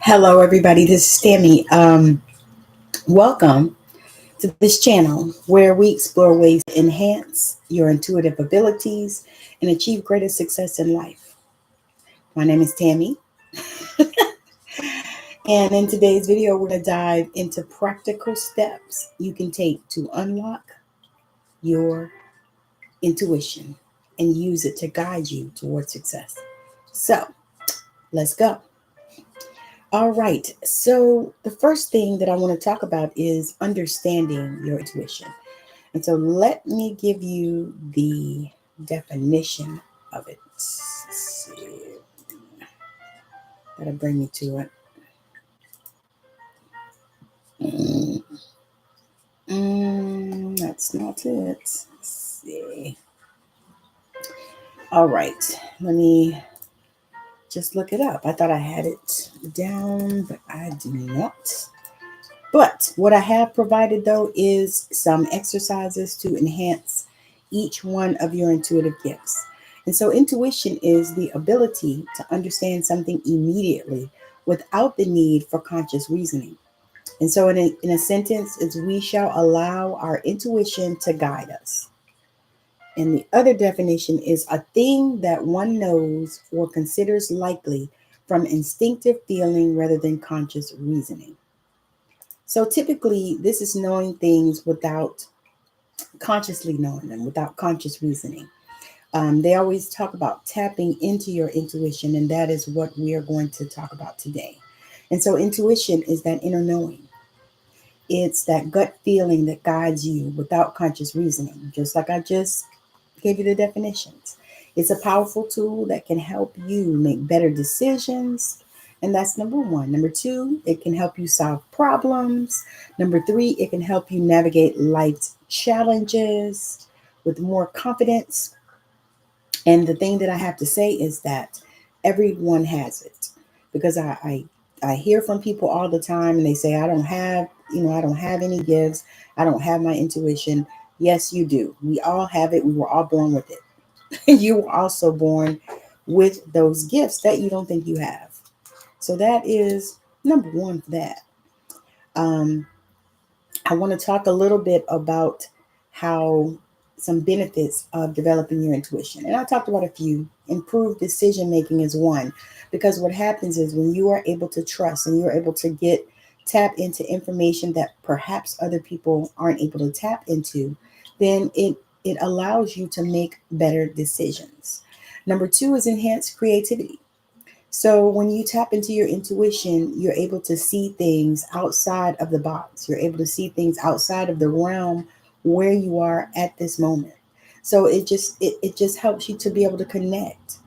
Hello, everybody. This is Tammi. Welcome to this channel where we explore ways to enhance your intuitive abilities and achieve greater success in life. My name is Tammi, and in today's video, we're going to dive into practical steps you can take to unlock your intuition and use it to guide you towards success. So, let's go. All right. So, the first thing that I want to talk about is understanding your intuition. And so let me give you the definition of it. Let's see. That'll bring me to it. That's not it. Let's see. All right. Let me just look it up. I thought I had it down, but I do not. But what I have provided, though, is some exercises to enhance each one of your intuitive gifts. And so, intuition is the ability to understand something immediately without the need for conscious reasoning. And so, in a sentence, it's we shall allow our intuition to guide us. And the other definition is a thing that one knows or considers likely from instinctive feeling rather than conscious reasoning. So typically, this is knowing things without consciously knowing them, without conscious reasoning. They always talk about tapping into your intuition, and that is what we are going to talk about today. And so, intuition is that inner knowing, it's that gut feeling that guides you without conscious reasoning, just like I just gave you the definitions. It's a powerful tool that can help you make better decisions. And that's number one. Number two, it can help you solve problems. Number three, it can help you navigate life's challenges with more confidence. And the thing that I have to say is that everyone has it because I hear from people all the time and they say, I don't have any gifts. I don't have my intuition. Yes, you do. We all have it. We were all born with it. You were also born with those gifts that you don't think you have. So that is number one for that. Um, I want to talk a little bit about how some benefits of developing your intuition. And I talked about a few. Improved decision making is one, because what happens is when you are able to trust and you're able to tap into information that perhaps other people aren't able to tap into, then it allows you to make better decisions. Number two is enhanced creativity. So when you tap into your intuition, you're able to see things outside of the box. You're able to see things outside of the realm where you are at this moment. So it just helps you to be able to connect,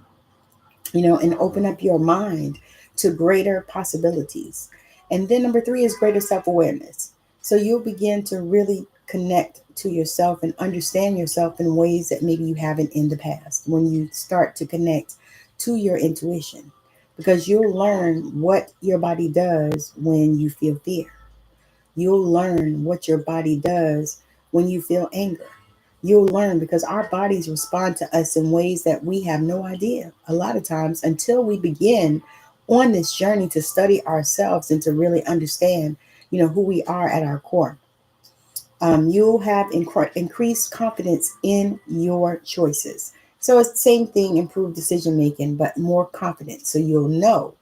and open up your mind to greater possibilities. And then number three is greater self-awareness. So you'll begin to really connect to yourself and understand yourself in ways that maybe you haven't in the past when you start to connect to your intuition, because you'll learn what your body does when you feel fear. You'll learn what your body does when you feel anger. You'll learn because our bodies respond to us in ways that we have no idea a lot of times until we begin on this journey to study ourselves and to really understand, who we are at our core. You'll have increased confidence in your choices. So it's the same thing, improved decision making, but more confidence. So you'll know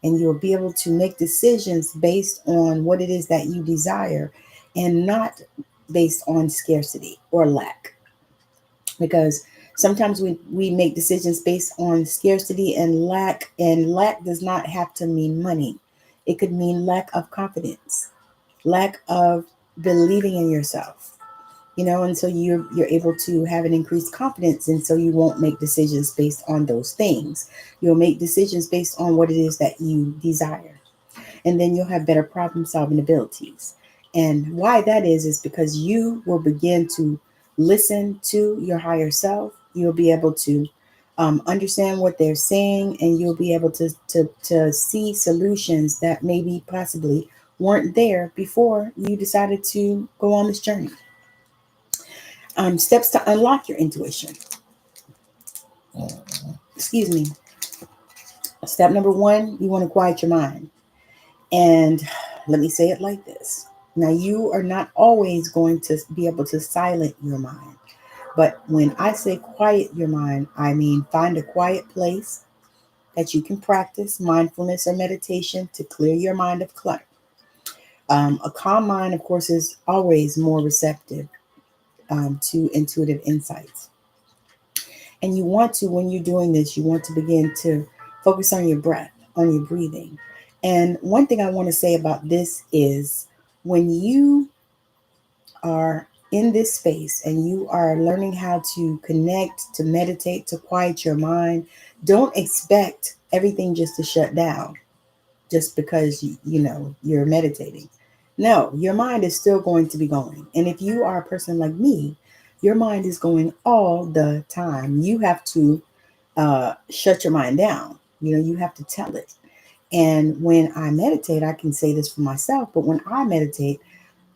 and you'll be able to make decisions based on what it is that you desire and not based on scarcity or lack. Because sometimes we make decisions based on scarcity and lack does not have to mean money. It could mean lack of confidence, lack of believing in yourself, and so you're able to have an increased confidence, and so you won't make decisions based on those things. You'll make decisions based on what it is that you desire, and then you'll have better problem solving abilities. And why that is because you will begin to listen to your higher self. You'll be able to understand what they're saying, and you'll be able to see solutions that maybe possibly weren't there before you decided to go on this journey. Steps to unlock your intuition. Excuse me. Step number one, you want to quiet your mind. And let me say it like this. Now, you are not always going to be able to silence your mind. But when I say quiet your mind, I mean find a quiet place that you can practice mindfulness or meditation to clear your mind of clutter. A calm mind, of course, is always more receptive to intuitive insights. And you want to, when you're doing this, you want to begin to focus on your breath, on your breathing. And one thing I want to say about this is when you are in this space and you are learning how to connect, to meditate, to quiet your mind, don't expect everything just to shut down just because you're meditating. No, your mind is still going to be going. And if you are a person like me, your mind is going all the time. You have to shut your mind down. You have to tell it. And when I meditate, I can say this for myself, but when I meditate,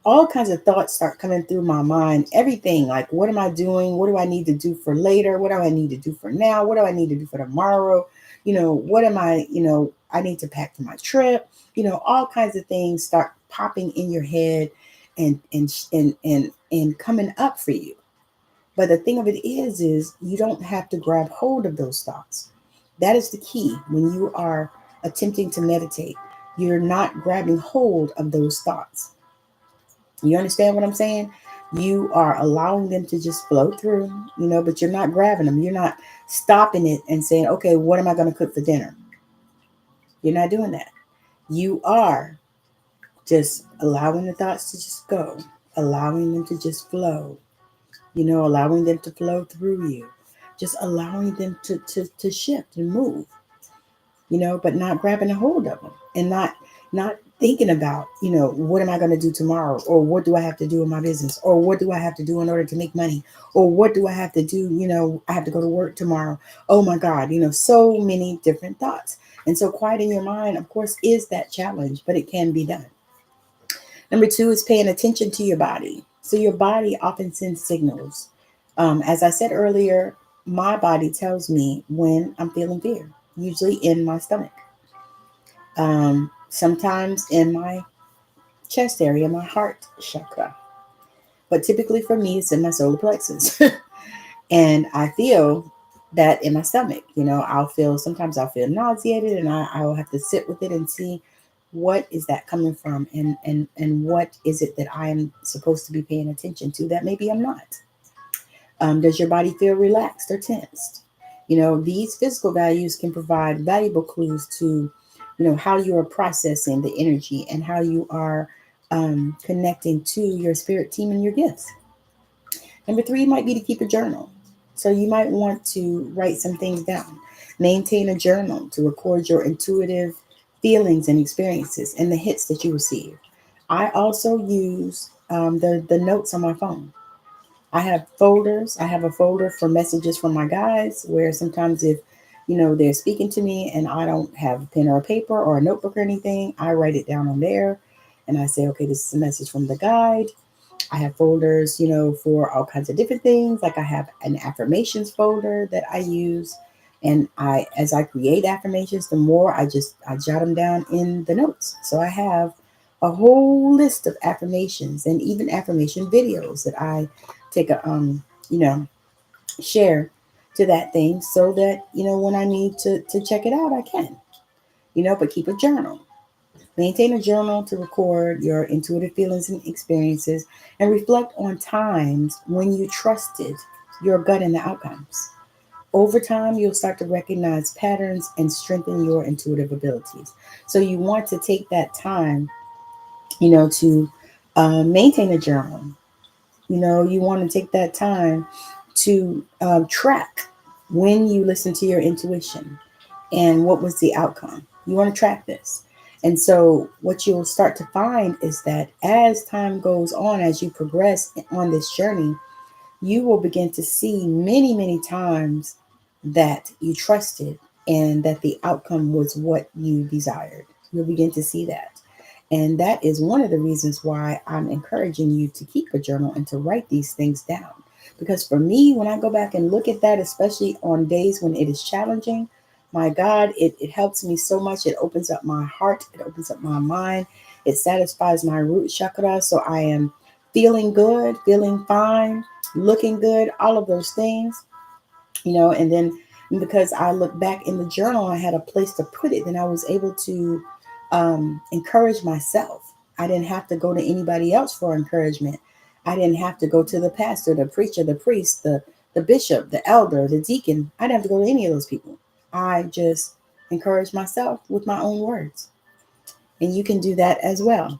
all kinds of thoughts start coming through my mind. Everything like, what am I doing? What do I need to do for later? What do I need to do for now? What do I need to do for tomorrow? What am I need to pack for my trip. All kinds of things start popping in your head and coming up for you. But the thing of it is you don't have to grab hold of those thoughts. That is the key when you are attempting to meditate. You're not grabbing hold of those thoughts. You understand what I'm saying? You are allowing them to just flow through, but you're not grabbing them. You're not stopping it and saying, okay, what am I going to cook for dinner? You're not doing that. You are just allowing the thoughts to just go, allowing them to just flow, allowing them to flow through you, just allowing them to shift and move, but not grabbing a hold of them and not thinking about, what am I going to do tomorrow? Or what do I have to do in my business? Or what do I have to do in order to make money? Or what do I have to do? I have to go to work tomorrow. Oh my God, so many different thoughts. And so quieting your mind, of course, is that challenge, but it can be done. Number two is paying attention to your body. So your body often sends signals. As I said earlier, my body tells me when I'm feeling fear, usually in my stomach, sometimes in my chest area, my heart chakra. But typically for me, it's in my solar plexus. And I feel that in my stomach. Sometimes I'll feel nauseated and I will have to sit with it and see what is that coming from and what is it that I am supposed to be paying attention to that maybe I'm not. Does your body feel relaxed or tensed? These physical values can provide valuable clues to, how you are processing the energy and how you are connecting to your spirit team and your gifts. Number three might be to keep a journal. So you might want to write some things down. Maintain a journal to record your intuitive feelings and experiences and the hits that you receive. I also use the notes on my phone. I have folders. I have a folder for messages from my guides where sometimes if they're speaking to me and I don't have a pen or a paper or a notebook or anything, I write it down on there and I say, okay, this is a message from the guide. I have folders, for all kinds of different things. Like I have an affirmations folder that I use. And as I create affirmations, the more I jot them down in the notes. So I have a whole list of affirmations and even affirmation videos that I take you know, share to that thing so that, when I need to check it out, I can, but keep a journal. Maintain a journal to record your intuitive feelings and experiences and reflect on times when you trusted your gut and the outcomes. Over time, you'll start to recognize patterns and strengthen your intuitive abilities. So you want to take that time, to maintain a journal. You want to take that time to track when you listen to your intuition and what was the outcome. You want to track this. And so, what you'll start to find is that as time goes on, as you progress on this journey, you will begin to see many, many times that you trusted and that the outcome was what you desired. You'll begin to see that. And that is one of the reasons why I'm encouraging you to keep a journal and to write these things down. Because for me, when I go back and look at that, especially on days when it is challenging, my God, it helps me so much. It opens up my heart. It opens up my mind. It satisfies my root chakra. So I am feeling good, feeling fine, looking good, all of those things, and then because I look back in the journal, I had a place to put it, and I was able to encourage myself. I didn't have to go to anybody else for encouragement. I didn't have to go to the pastor, the preacher, the priest, the bishop, the elder, the deacon. I didn't have to go to any of those people. I just encouraged myself with my own words. And you can do that as well.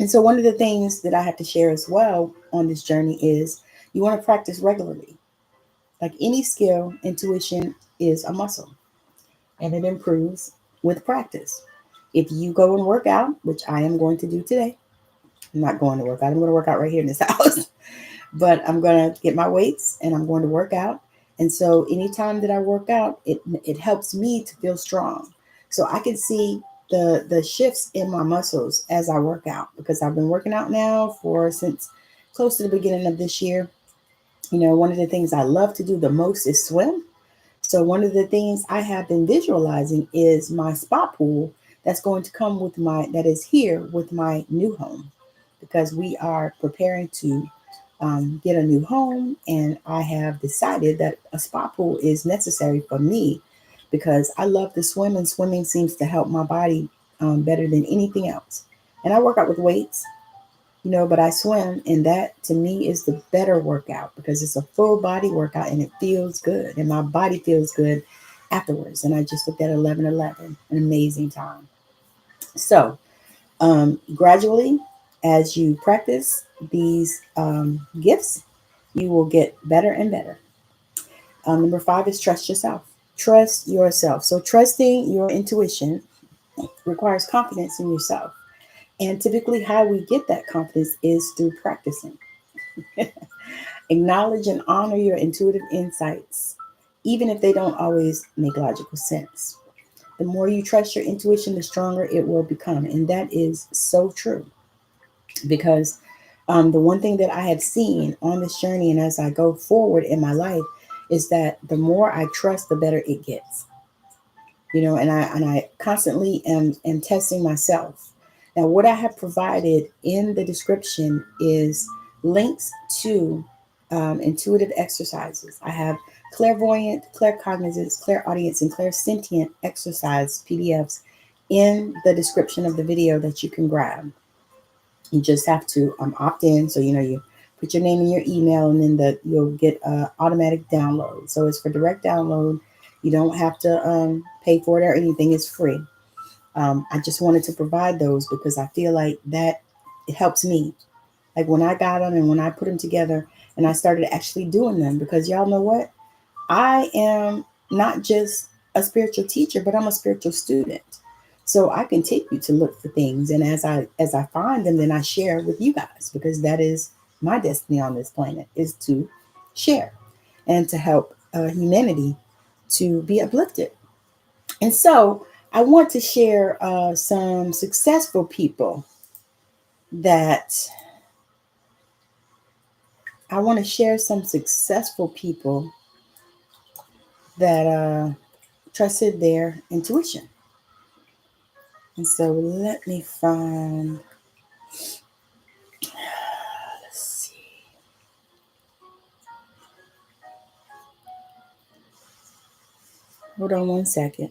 And so, one of the things that I have to share as well on this journey is you want to practice regularly. Like any skill, intuition is a muscle and it improves with practice. If you go and work out, which I am going to do today, I'm not going to work out. I'm going to work out right here in this house, but I'm going to get my weights and I'm going to work out. And so anytime that I work out, it helps me to feel strong. So I can see the shifts in my muscles as I work out because I've been working out now for since close to the beginning of this year. One of the things I love to do the most is swim. So one of the things I have been visualizing is my spa pool that's going to come that is here with my new home because we are preparing to get a new home. And I have decided that a spa pool is necessary for me because I love to swim and swimming seems to help my body better than anything else. And I work out with weights, but I swim, and that to me is the better workout because it's a full body workout and it feels good, and my body feels good afterwards. And I just looked at 11:11, an amazing time. So, gradually, as you practice these gifts, you will get better and better. Number 5 is trust yourself. Trust yourself. So, trusting your intuition requires confidence in yourself. And typically, how we get that confidence is through practicing. Acknowledge and honor your intuitive insights, even if they don't always make logical sense. The more you trust your intuition, the stronger it will become. And that is so true because the one thing that I have seen on this journey and as I go forward in my life is that the more I trust, the better it gets. And I constantly am testing myself. Now, what I have provided in the description is links to intuitive exercises. I have clairvoyant, claircognizance, clairaudience, and clairsentient exercise PDFs in the description of the video that you can grab. You just have to opt in. So, you put your name and your email, and then you'll get automatic download. So it's for direct download. You don't have to pay for it or anything. It's free. I just wanted to provide those because I feel like that it helps me. Like when I got them and when I put them together and I started actually doing them, because y'all know what? I am not just a spiritual teacher, but I'm a spiritual student. So I can take you to look for things, and as I find them, then I share with you guys because that is my destiny on this planet is to share and to help humanity to be uplifted. And so I want to share some successful people that I want to share some successful people that trusted their intuition. And so let me find, let's see. Hold on one second.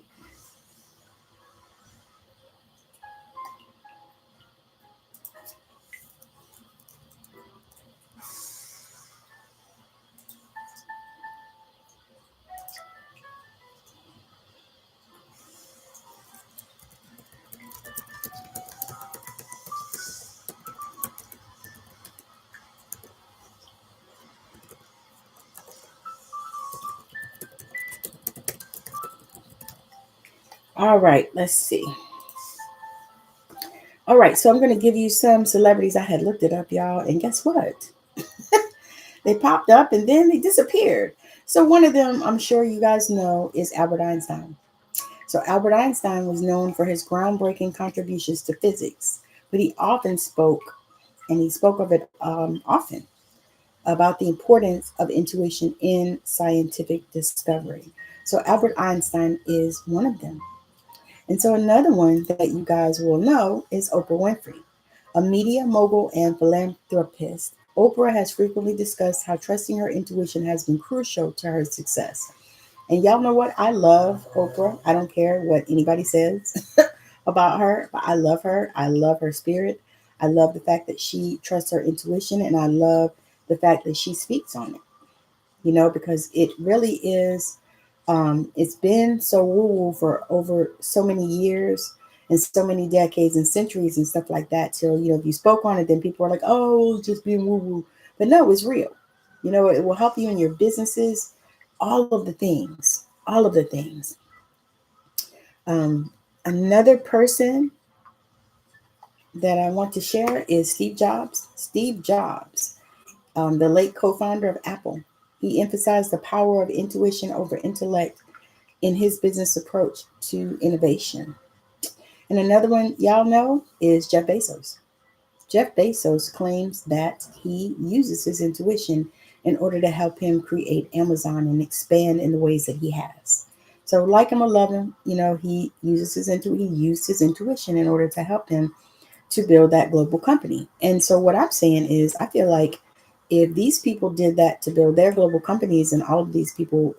All right, let's see. All right, so I'm going to give you some celebrities. I had looked it up, y'all, and guess what? They popped up and then they disappeared. So one of them, I'm sure you guys know, is Albert Einstein. So Albert Einstein was known for his groundbreaking contributions to physics, but he often spoke, and he spoke of it often, about the importance of intuition in scientific discovery. So Albert Einstein is one of them. And so another one that you guys will know is Oprah Winfrey, a media mogul and philanthropist. Oprah has frequently discussed how trusting her intuition has been crucial to her success. And y'all know what? I love Oprah. I don't care what anybody says about her, but I love her. I love her spirit. I love the fact that she trusts her intuition, and I love the fact that she speaks on it, because it really is, it's been so woo woo for over so many years and so many decades and centuries and stuff like that. Till, if you spoke on it, then people are like, oh, just being woo woo. But no, it's real. It will help you in your businesses, all of the things, all of the things. Another person that I want to share is Steve Jobs. Steve Jobs, the late co founder of Apple. He emphasized the power of intuition over intellect in his business approach to innovation. And another one y'all know is Jeff Bezos. Jeff Bezos claims that he uses his intuition in order to help him create Amazon and expand in the ways that he has. So, like him or love him, he used his intuition in order to help him to build that global company. And so what I'm saying is, I feel like if these people did that to build their global companies, and all of these people,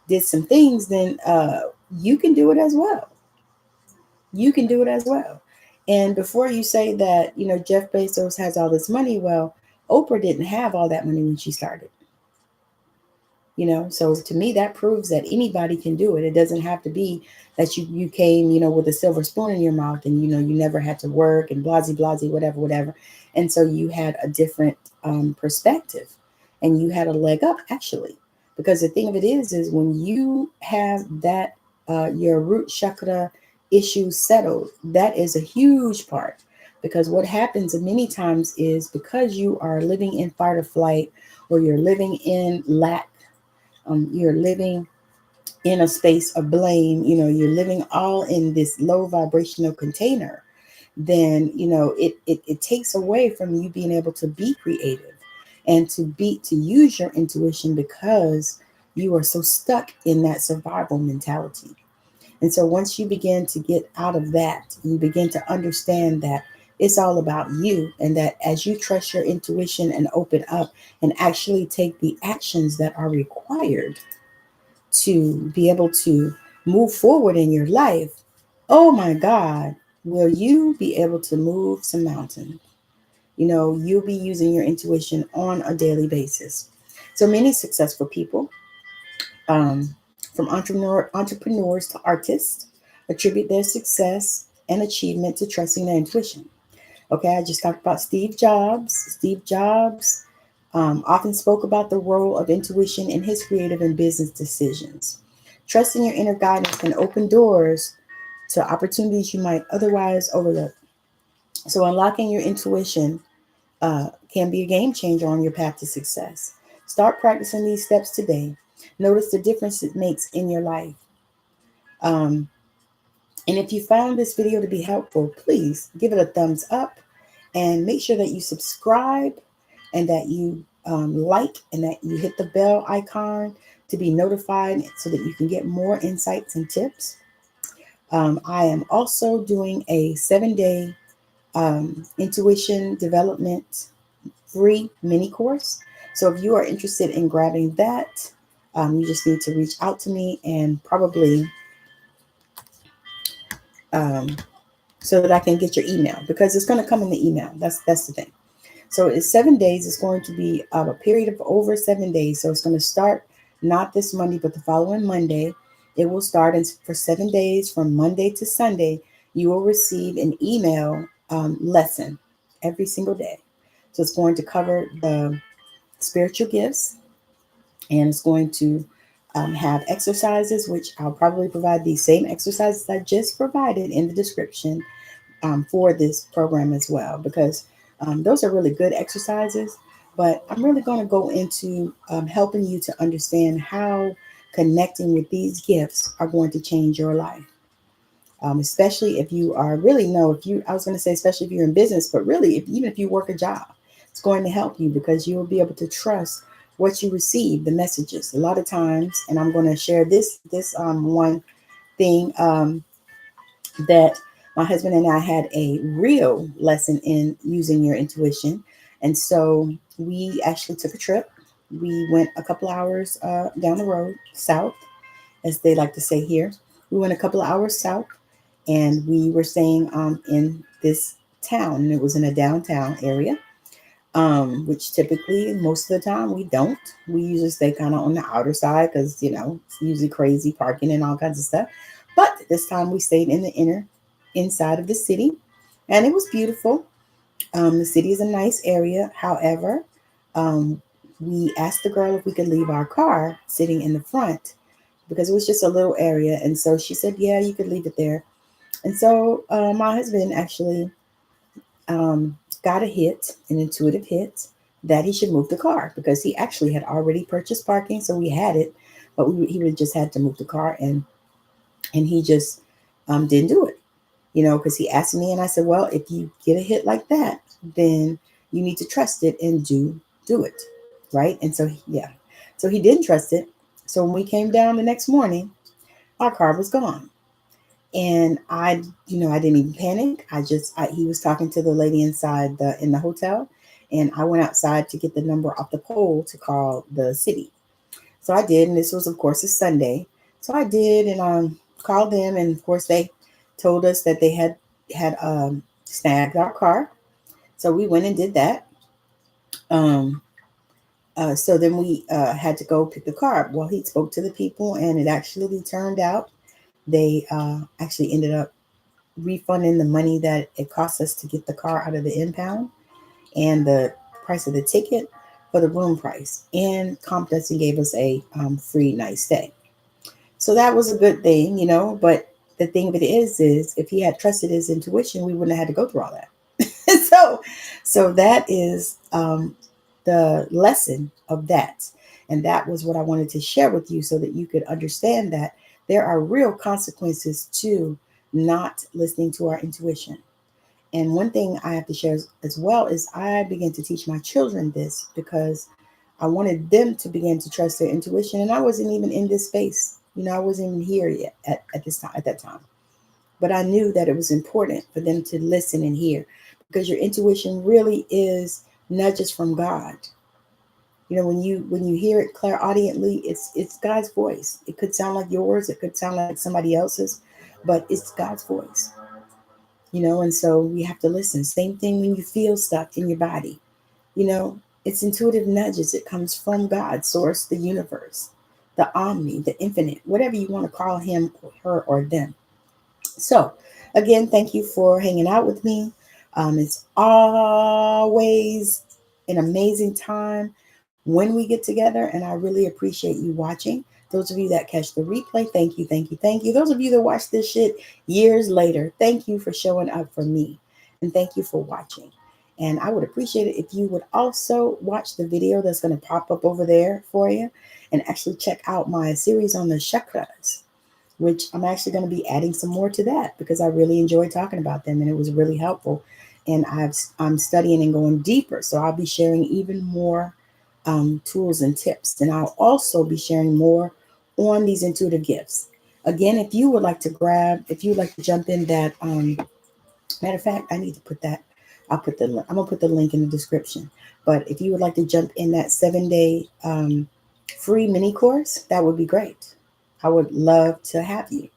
did some things, then you can do it as well. You can do it as well. And before you say that, Jeff Bezos has all this money, well, Oprah didn't have all that money when she started. So to me, that proves that anybody can do it. It doesn't have to be that you came, with a silver spoon in your mouth, and you never had to work, and blasey blasey, whatever. And so you had a different perspective, and you had a leg up, actually. Because the thing of it is when you have that your root chakra issue settled, that is a huge part. Because what happens many times is, because you are living in fight or flight, or you're living in lack, you're living in a space of blame, you're living all in this low vibrational container, then, it takes away from you being able to be creative and to use your intuition, because you are so stuck in that survival mentality. And so once you begin to get out of that, you begin to understand that it's all about you, and that as you trust your intuition and open up and actually take the actions that are required to be able to move forward in your life, oh my God, will you be able to move some mountains? You'll be using your intuition on a daily basis. So many successful people, um, from entrepreneurs to artists, attribute their success and achievement to trusting their intuition. Okay, I just talked about Steve Jobs. Steve Jobs often spoke about the role of intuition in his creative and business decisions. Trusting your inner guidance can open doors to opportunities you might otherwise overlook. So, unlocking your intuition can be a game changer on your path to success. Start practicing these steps today. Notice the difference it makes in your life. Um, and if you found this video to be helpful, please give it a thumbs up, and make sure that you subscribe, and that you like, and that you hit the bell icon to be notified, so that you can get more insights and tips. I am also doing a 7-day intuition development free mini course. So if you are interested in grabbing that, you just need to reach out to me, and probably um, so that I can get your email, because it's going to come in the email. That's the thing. So it's 7 days. It's going to be a period of over 7 days. So it's going to start not this Monday, but the following Monday. It will start, and for 7 days, from Monday to Sunday, you will receive an email lesson every single day. So it's going to cover the spiritual gifts, and it's going to have exercises, which I'll probably provide these same exercises I just provided in the description for this program as well, because those are really good exercises. But I'm really going to go into helping you to understand how connecting with these gifts are going to change your life. Especially if you are really know, if you, I was going to say, especially if you're in business, but really, even if you work a job, it's going to help you, because you will be able to trust what you receive, the messages. A lot of times, and I'm going to share this one thing that my husband and I had a real lesson in using your intuition. And so we actually took a trip. We went a couple hours down the road, south, as they like to say here. We went a couple of hours south, and we were staying in this town. And it was in a downtown area, which typically most of the time we don't. We usually stay kind of on the outer side because, it's usually crazy parking and all kinds of stuff. But this time we stayed in the inside of the city, and it was beautiful. The city is a nice area. However, um, we asked the girl if we could leave our car sitting in the front because it was just a little area. And so she said, yeah, you could leave it there. And so my husband actually got a hit, an intuitive hit, that he should move the car because he actually had already purchased parking. So we had it, but he would just had to move the car, and he just didn't do it, because he asked me, and I said, well, if you get a hit like that, then you need to trust it and do it, right? And so yeah, so he didn't trust it. So when we came down the next morning, our car was gone. And I didn't even panic. He was talking to the lady inside in the hotel, and I went outside to get the number off the pole to call the city. So I did, and this was, of course, a Sunday. So I did, and called them, and of course they told us that they had snagged our car. So we went and did that. Um, so then we had to go pick the car up. Well, he spoke to the people, and it actually turned out they actually ended up refunding the money that it cost us to get the car out of the impound, and the price of the ticket for the room price, and comped us and gave us a free night stay. So that was a good thing, but the thing of it is if he had trusted his intuition, we wouldn't have had to go through all that. so that is the lesson of that. And that was what I wanted to share with you so that you could understand that there are real consequences to not listening to our intuition. And one thing I have to share as well is I began to teach my children this because I wanted them to begin to trust their intuition. And I wasn't even in this space. I wasn't even here yet at that time. But I knew that it was important for them to listen and hear, because your intuition really is nudges from God. When you hear it clairaudiently, it's God's voice. It could sound like yours, it could sound like somebody else's, but it's God's voice. And so we have to listen. Same thing when you feel stuff in your body. It's intuitive nudges. It comes from God, source, the universe, the omni, the infinite, whatever you want to call him or her or them. So again, thank you for hanging out with me. It's always an amazing time when we get together, and I really appreciate you watching. Those of you that catch the replay, thank you, thank you, thank you. Those of you that watch this shit years later, thank you for showing up for me, and thank you for watching. And I would appreciate it if you would also watch the video that's going to pop up over there for you, and actually check out my series on the chakras, which I'm actually going to be adding some more to that because I really enjoyed talking about them and it was really helpful. And I'm studying and going deeper. So I'll be sharing even more tools and tips. And I'll also be sharing more on these intuitive gifts. Again, if you would like to jump in that, matter of fact, I need to put that. I'm going to put the link in the description. But if you would like to jump in that 7-day free mini course, that would be great. I would love to have you.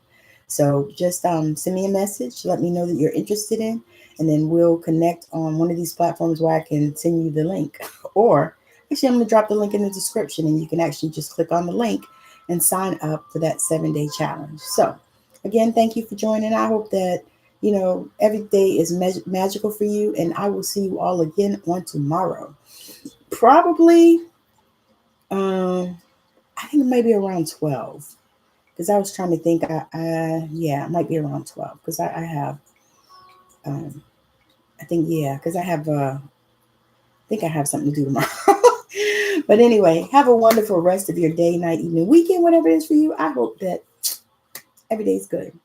So just send me a message. Let me know that you're interested in, and then we'll connect on one of these platforms where I can send you the link. Or actually, I'm going to drop the link in the description, and you can actually just click on the link and sign up for that 7-day challenge. So again, thank you for joining. I hope that, every day is magical for you, and I will see you all again on tomorrow. Probably, I think maybe around 12. Because I was trying to think, it might be around 12. Because I have, I think, because I think I have something to do tomorrow. But anyway, have a wonderful rest of your day, night, evening, weekend, whatever it is for you. I hope that every day is good.